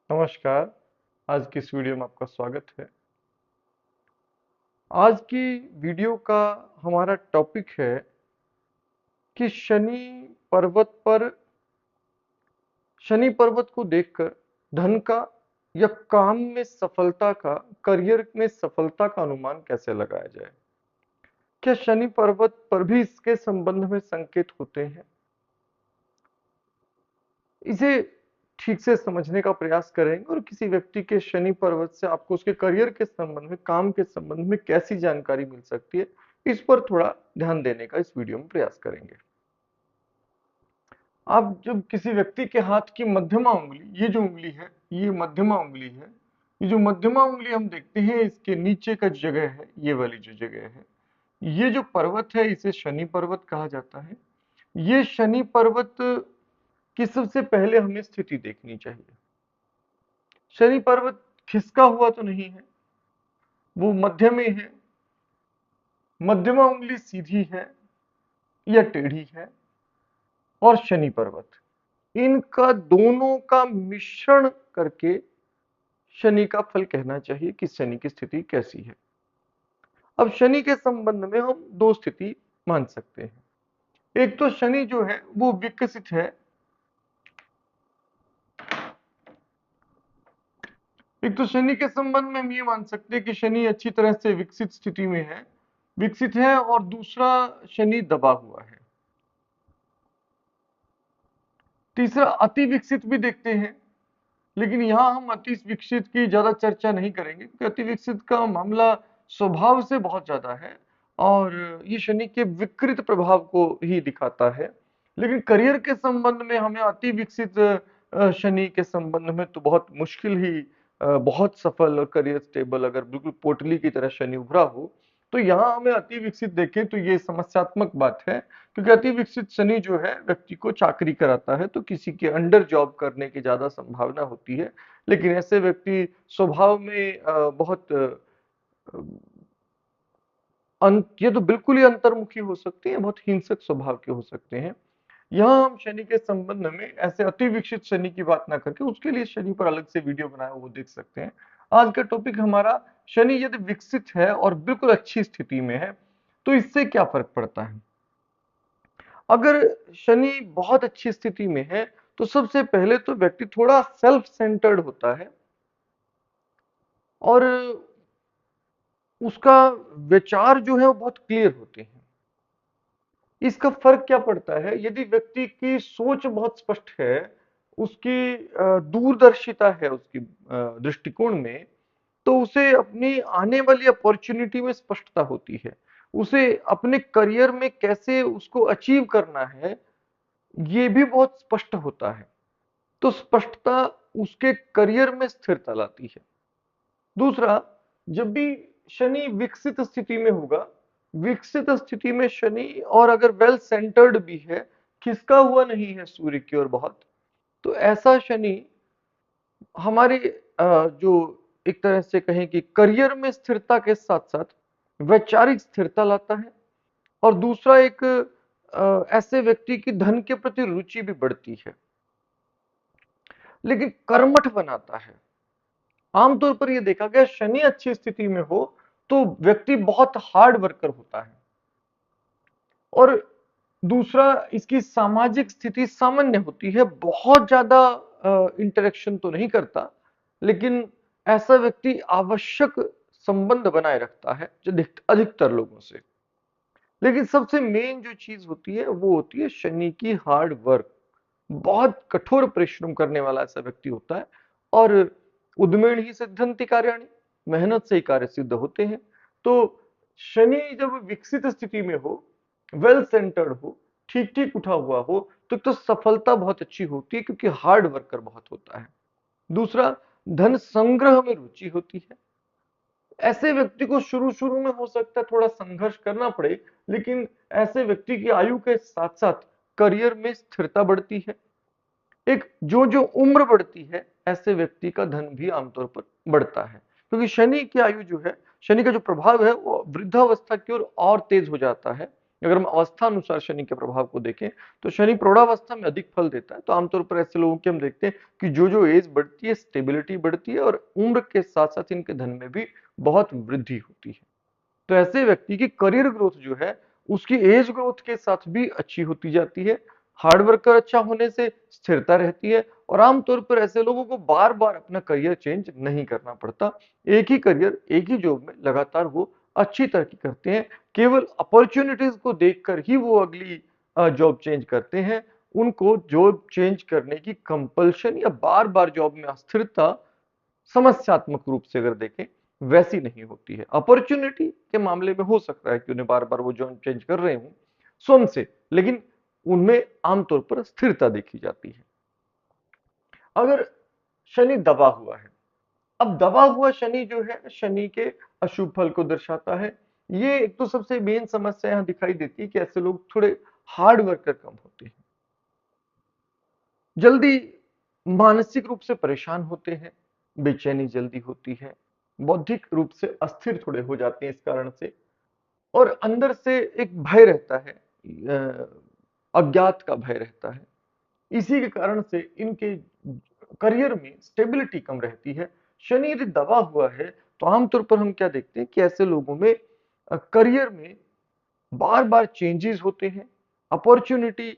नमस्कार। आज की इस वीडियो में आपका स्वागत है। आज की वीडियो का हमारा टॉपिक है कि शनि पर्वत को देखकर धन का या काम में सफलता का, करियर में सफलता का अनुमान कैसे लगाया जाए। क्या शनि पर्वत पर भी इसके संबंध में संकेत होते हैं? इसे ठीक से समझने का प्रयास करेंगे और किसी व्यक्ति के शनि पर्वत से आपको उसके करियर के संबंध में, काम के संबंध में कैसी जानकारी मिल सकती है, इस पर थोड़ा ध्यान देने का इस वीडियो में प्रयास करेंगे। आप जब किसी व्यक्ति के हाथ की मध्यमा उंगली, ये जो उंगली है, ये मध्यमा उंगली है, ये जो मध्यमा उंगली हम देखते हैं, इसके नीचे का जगह है, ये वाली जो जगह है, ये जो पर्वत है, इसे शनि पर्वत कहा जाता है। ये शनि पर्वत की सबसे पहले हमें स्थिति देखनी चाहिए। शनि पर्वत खिसका हुआ तो नहीं है, वो मध्य में है। मध्यमा उंगली सीधी है या टेढ़ी है, और शनि पर्वत, इनका दोनों का मिश्रण करके शनि का फल कहना चाहिए कि शनि की स्थिति कैसी है। अब शनि के संबंध में हम दो स्थिति मान सकते हैं। एक तो शनि जो है वो विकसित है, एक तो शनि के संबंध में हम ये मान सकते हैं कि शनि अच्छी तरह से विकसित स्थिति में है, विकसित है, और दूसरा शनि दबा हुआ है। तीसरा अति विकसित भी देखते हैं, लेकिन यहां हम अति विकसित की ज्यादा चर्चा नहीं करेंगे क्योंकि अति विकसित का मामला स्वभाव से बहुत ज्यादा है और ये शनि के विकृत प्रभाव को ही दिखाता है। लेकिन करियर के संबंध में हमें अति विकसित शनि के संबंध में तो बहुत मुश्किल ही बहुत सफल और करियर स्टेबल, अगर बिल्कुल पोटली की तरह शनि उभरा हो, तो यहाँ हमें अति विकसित देखें तो ये समस्यात्मक बात है, क्योंकि अति विकसित शनि जो है व्यक्ति को चाकरी कराता है, तो किसी के अंडर जॉब करने की ज्यादा संभावना होती है। लेकिन ऐसे व्यक्ति स्वभाव में बहुत ये तो बिल्कुल ही अंतर्मुखी हो सकते हैं, बहुत हिंसक स्वभाव के हो सकते हैं। यहाँ हम शनि के संबंध में ऐसे अति विकसित शनि की बात ना करके उसके लिए शनि पर अलग से वीडियो बनाया, वो देख सकते हैं। आज का टॉपिक हमारा, शनि यदि विकसित है और बिल्कुल अच्छी स्थिति में है तो इससे क्या फर्क पड़ता है। अगर शनि बहुत अच्छी स्थिति में है तो सबसे पहले तो व्यक्ति थोड़ा सेल्फ सेंटर्ड होता है और उसका विचार जो है वो बहुत क्लियर होते हैं। इसका फर्क क्या पड़ता है, यदि व्यक्ति की सोच बहुत स्पष्ट है, उसकी दूरदर्शिता है, उसकी दृष्टिकोण में, तो उसे अपनी आने वाली अपॉर्चुनिटी में स्पष्टता होती है। उसे अपने करियर में कैसे उसको अचीव करना है, ये भी बहुत स्पष्ट होता है। तो स्पष्टता उसके करियर में स्थिरता लाती है। दूसरा, जब भी शनि विकसित स्थिति में होगा, विकसित स्थिति में शनि और अगर वेल सेंटर्ड भी है, खिसका हुआ नहीं है सूर्य की ओर बहुत, तो ऐसा शनि हमारे जो एक तरह से कहें कि करियर में स्थिरता के साथ साथ वैचारिक स्थिरता लाता है। और दूसरा, एक ऐसे व्यक्ति की धन के प्रति रुचि भी बढ़ती है, लेकिन कर्मठ बनाता है। आमतौर पर यह देखा गया, शनि अच्छी स्थिति में हो तो व्यक्ति बहुत हार्ड वर्कर होता है, और दूसरा, इसकी सामाजिक स्थिति सामान्य होती है, बहुत ज्यादा इंटरेक्शन तो नहीं करता, लेकिन ऐसा व्यक्ति आवश्यक संबंध बनाए रखता है जो अधिकतर लोगों से। लेकिन सबसे मेन जो चीज होती है वो होती है शनि की हार्ड वर्क। बहुत कठोर परिश्रम करने वाला ऐसा व्यक्ति होता है, और उद्यमेण ही सिद्धंति कार्याणि, मेहनत से ही कार्य सिद्ध होते हैं। तो शनि जब विकसित स्थिति में हो, वेल सेंटर्ड हो, ठीक ठीक उठा हुआ हो, तो सफलता बहुत अच्छी होती है क्योंकि हार्ड वर्कर बहुत होता है। दूसरा, धन संग्रह में रुचि होती है। ऐसे व्यक्ति को शुरू शुरू में हो सकता है थोड़ा संघर्ष करना पड़े, लेकिन ऐसे व्यक्ति की आयु के साथ साथ करियर में स्थिरता बढ़ती है। एक जो जो उम्र बढ़ती है, ऐसे व्यक्ति का धन भी आमतौर पर बढ़ता है, क्योंकि शनि की आयु जो है, शनि का जो प्रभाव है वो वृद्धावस्था की ओर और तेज हो जाता है। अगर हम अवस्था अनुसार शनि के प्रभाव को देखें तो शनि प्रौढ़ावस्था में अधिक फल देता है। तो आमतौर पर ऐसे लोगों की हम देखते हैं कि जो एज बढ़ती है, स्टेबिलिटी बढ़ती है और उम्र के साथ साथ इनके धन में भी बहुत वृद्धि होती है। तो ऐसे व्यक्ति की करियर ग्रोथ जो है उसकी एज ग्रोथ के साथ भी अच्छी होती जाती है। हार्ड वर्कर अच्छा होने से स्थिरता रहती है और आमतौर पर ऐसे लोगों को बार बार अपना करियर चेंज नहीं करना पड़ता। एक ही करियर, एक ही जॉब में लगातार वो अच्छी तरक्की करते हैं। केवल अपॉर्चुनिटीज को देखकर ही वो अगली जॉब चेंज करते हैं। उनको जॉब चेंज करने की कंपल्शन या बार बार जॉब में अस्थिरता समस्यात्मक रूप से अगर देखें वैसी नहीं होती है। अपॉर्चुनिटी के मामले में हो सकता है कि उन्हें बार बार वो जॉब चेंज कर रहे हों स्वयं से, लेकिन उनमें आमतौर पर स्थिरता देखी जाती है। अगर शनि दबा हुआ है, अब दबा हुआ शनि जो है शनि के अशुभ फल को दर्शाता है। ये एक तो सबसे मेन समस्या यहां दिखाई देती है कि ऐसे लोग थोड़े हार्ड वर्कर कम होते हैं, जल्दी मानसिक रूप से परेशान होते हैं, बेचैनी जल्दी होती है, बौद्धिक रूप से अस्थिर थोड़े हो जाते हैं इस कारण से, और अंदर से एक भय रहता है, अज्ञात का भय रहता है। इसी के कारण से इनके करियर में स्टेबिलिटी कम रहती है। शनि यदि दबा हुआ है तो आमतौर पर हम क्या देखते हैं कि ऐसे लोगों में करियर में बार बार चेंजेस होते हैं, अपॉर्चुनिटी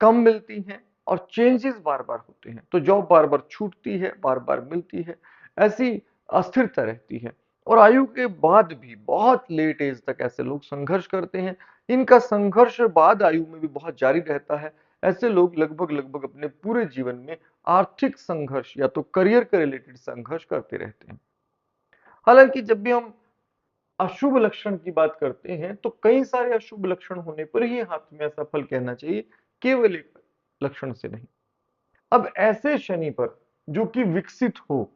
कम मिलती हैं और चेंजेस बार बार होते हैं। तो जॉब बार बार छूटती है, बार बार मिलती है, ऐसी अस्थिरता रहती है। और आयु के बाद भी बहुत लेट एज तक ऐसे लोग संघर्ष करते हैं। इनका संघर्ष बाद आयु में भी बहुत जारी रहता है। ऐसे लोग लगभग लगभग अपने पूरे जीवन में आर्थिक संघर्ष या तो करियर के रिलेटेड संघर्ष करते रहते हैं। हालांकि जब भी हम अशुभ लक्षण की बात करते हैं तो कई सारे अशुभ लक्षण होने पर ही हाथ में ऐसा फल कहना चाहिए, केवल एक लक्षण से नहीं। अब ऐसे शनि पर जो कि विकसित हो,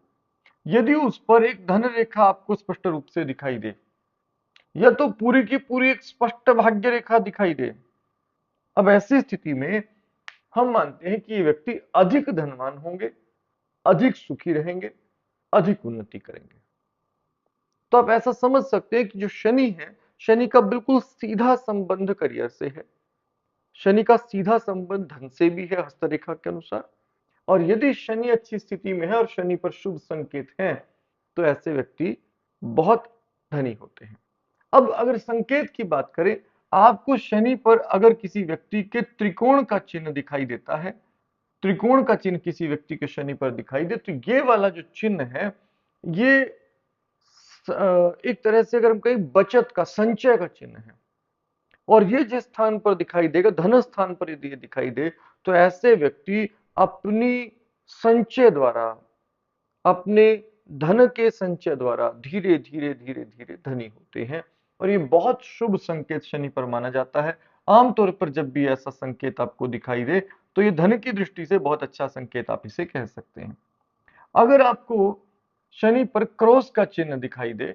यदि उस पर एक धन रेखा आपको स्पष्ट रूप से दिखाई दे या तो पूरी की पूरी एक स्पष्ट भाग्य रेखा दिखाई दे, अब ऐसी स्थिति में हम मानते हैं कि ये व्यक्ति अधिक धनवान होंगे, अधिक सुखी रहेंगे, अधिक उन्नति करेंगे। तो आप ऐसा समझ सकते हैं कि जो शनि है, शनि का बिल्कुल सीधा संबंध करियर से है। शनि का सीधा संबंध धन से भी है हस्तरेखा के अनुसार। और यदि शनि अच्छी स्थिति में है और शनि पर शुभ संकेत हैं तो ऐसे व्यक्ति बहुत धनी होते हैं। अब अगर संकेत की बात करें, आपको शनि पर अगर किसी व्यक्ति के त्रिकोण का चिन्ह दिखाई देता है, त्रिकोण का चिन्ह किसी व्यक्ति के शनि पर दिखाई दे, तो ये वाला जो चिन्ह है ये एक तरह से अगर हम कहें बचत का, संचय का चिन्ह है। और ये जिस स्थान पर दिखाई देगा, धन स्थान पर यदि ये दिखाई दे, तो ऐसे व्यक्ति अपनी संचय द्वारा, अपने धन के संचय द्वारा धीरे धीरे धीरे धीरे धनी होते हैं। और ये बहुत शुभ संकेत शनि पर माना जाता है। आमतौर पर जब भी ऐसा संकेत आपको दिखाई दे तो ये धन की दृष्टि से बहुत अच्छा संकेत आप इसे कह सकते हैं। अगर आपको शनि पर क्रॉस का चिन्ह दिखाई दे,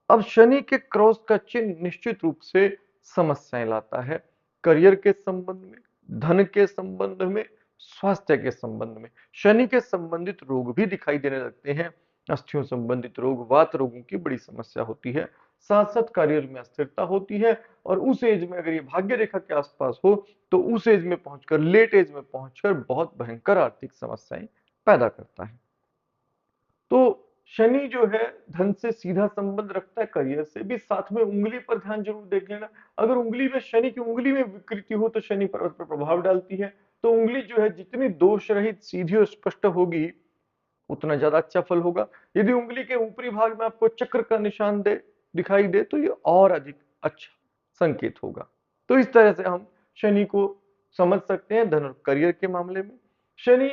अब शनि के क्रॉस का चिन्ह निश्चित रूप से समस्याएं लाता है, करियर के संबंध में, धन के संबंध में, स्वास्थ्य के संबंध में। शनि के संबंधित रोग भी दिखाई देने लगते हैं, अस्थियों संबंधित रोग, वात रोगों की बड़ी समस्या होती है, साथ साथ करियर में अस्थिरता होती है। और उस एज में अगर ये भाग्य रेखा के आसपास हो तो उस एज में पहुंचकर, लेट एज में पहुंचकर बहुत भयंकर आर्थिक समस्याएं पैदा करता है। तो शनि जो है धन से सीधा संबंध रखता है, करियर से भी। साथ में उंगली पर ध्यान जरूर देख लेना, अगर उंगली में शनि की उंगली में विकृति हो तो शनि पर प्रभाव डालती है। तो उंगली जो है जितनी दोष रहित, सीधी और स्पष्ट होगी उतना ज्यादा अच्छा फल होगा। यदि उंगली के ऊपरी भाग में आपको चक्र का निशान दिखाई दे तो ये और अधिक अच्छा संकेत होगा। तो इस तरह से हम शनि को समझ सकते हैं धन और करियर के मामले में। शनि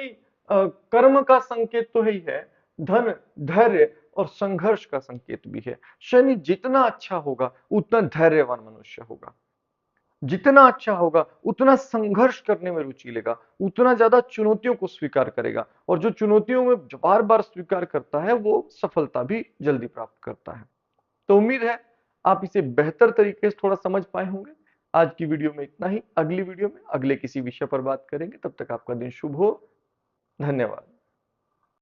कर्म का संकेत तो ही है, धन, धैर्य और संघर्ष का संकेत भी है। शनि जितना अच्छा होगा उतना धैर्यवान मनुष्य होगा, जितना अच्छा होगा उतना संघर्ष करने में रुचि लेगा, उतना ज्यादा चुनौतियों को स्वीकार करेगा। और जो चुनौतियों में बार बार स्वीकार करता है वो सफलता भी जल्दी प्राप्त करता है। तो उम्मीद है आप इसे बेहतर तरीके से थोड़ा समझ पाए होंगे। आज की वीडियो में इतना ही, अगली वीडियो में अगले किसी विषय पर बात करेंगे। तब तक आपका दिन शुभ हो। धन्यवाद।